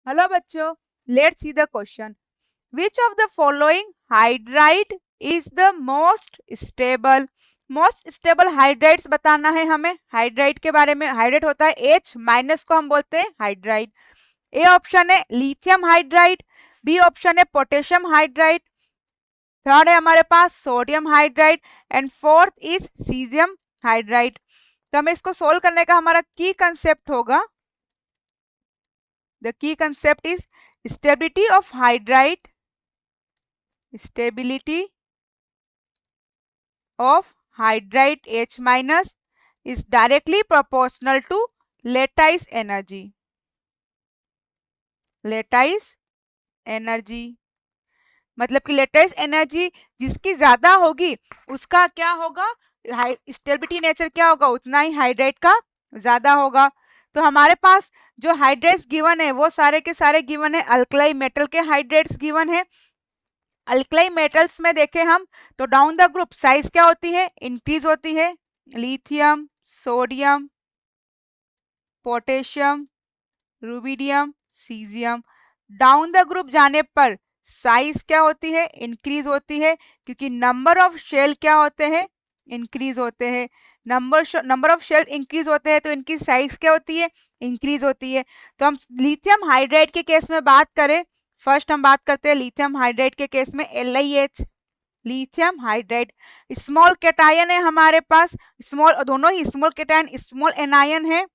Hello बच्चों, let's see the question. Which of the following hydride is the most stable hydrides बताना है हमें. Hydride के बारे में, हाइड्राइड होता है H माइनस को हम बोलते हैं हाइड्राइड. ए ऑप्शन है लिथियम हाइड्राइड, बी ऑप्शन है पोटेशियम हाइड्राइड, थर्ड है हमारे पास sodium hydride and fourth is caesium hydride. तो हमें इसको सोल्व करने का हमारा की कंसेप्ट होगा. The key concept is stability of hydride, stability of hydride H minus is directly proportional to lattice energy. lattice energy मतलब कि लेटेस्ट एनर्जी जिसकी ज्यादा होगी उसका क्या होगा, स्टेबिलिटी नेचर क्या होगा, उतना ही हाइड्राइड का ज्यादा होगा. तो हमारे पास जो हाइड्रेट्स गिवन है वो सारे के सारे गिवन है, अल्कलाई मेटल के हाइड्रेट्स गिवन है. अल्कलाई मेटल्स में देखें हम तो डाउन द ग्रुप साइज क्या होती है, इंक्रीज होती है. Lithium, sodium, potassium, rubidium, caesium. Down the group जाने पर साइज क्या होती है, इंक्रीज होती है, क्योंकि नंबर ऑफ शेल क्या होते हैं, इंक्रीज होते हैं. नंबर ऑफ शेल इंक्रीज होते हैं तो इनकी साइज क्या होती है, इंक्रीज होती है. तो हम लिथियम हाइड्राइड के केस में बात करें, फर्स्ट हम बात करते हैं लिथियम हाइड्राइड के केस में. LiH lithium hydride small cation है हमारे पास, स्मॉल, दोनों ही स्मॉल कैटायन स्मॉल एनायन है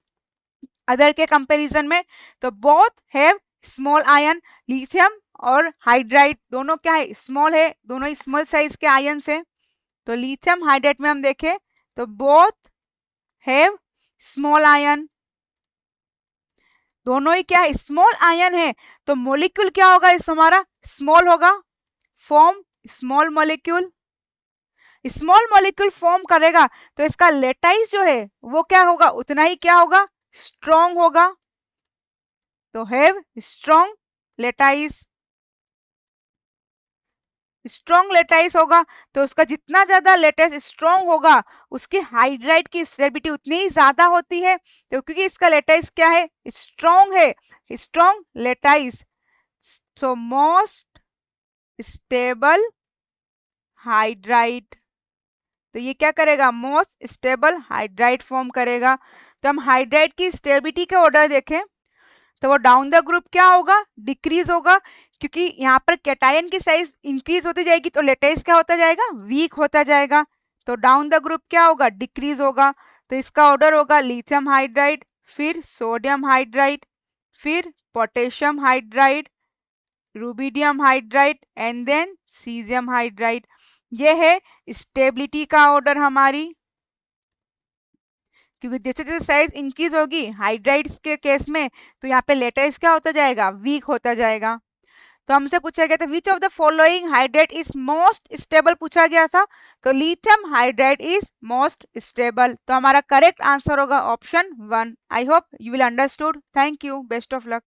अदर के कंपैरिजन में. तो both have small ion. Lithium और हाइड्राइड दोनों क्या है, स्मॉल है, दोनों ही स्मॉल साइज के आयन है. तो लिथियम हाइड्राइड में हम देखें तो बोथ हैव स्मॉल आयन, दोनों ही क्या है, स्मॉल आयन है. तो मॉलिक्यूल क्या होगा, इस हमारा स्मॉल होगा, form small molecule. Small molecule form करेगा तो इसका लेटाइस जो है वो क्या होगा, उतना ही क्या होगा, स्ट्रॉन्ग होगा. तो have strong lattice. Strong lattice होगा तो उसका जितना ज्यादा लेटाइस स्ट्रॉन्ग होगा उसकी हाइड्राइड की स्टेबिलिटी उतनी ही ज्यादा होती है. तो क्योंकि इसका लेटाइस क्या है, स्ट्रॉन्ग है, strong lattice. So most stable hydride, तो ये क्या करेगा, मोस्ट स्टेबल हाइड्राइड फॉर्म करेगा. तो हम हाइड्राइड की स्टेबिलिटी के ऑर्डर देखें तो वो डाउन द ग्रुप क्या होगा, डिक्रीज होगा, क्योंकि यहाँ पर कैटायन की साइज इंक्रीज होती जाएगी तो लेटाइस क्या होता जाएगा, वीक होता जाएगा. तो डाउन द ग्रुप क्या होगा, डिक्रीज होगा. तो इसका ऑर्डर होगा लिथियम हाइड्राइड, फिर सोडियम हाइड्राइड, फिर potassium hydride, rubidium hydride and then caesium hydride. ये है स्टेबिलिटी का ऑर्डर हमारी, क्योंकि जैसे जैसे साइज इंक्रीज होगी हाइड्राइड्स के केस में तो यहाँ पे लेटाइस क्या होता जाएगा, वीक होता जाएगा. तो हमसे पूछा गया था which of the following hydride is most stable पूछा गया था. तो lithium hydride is most stable. तो हमारा करेक्ट आंसर होगा option 1. I hope you will understood. Thank you, best of luck.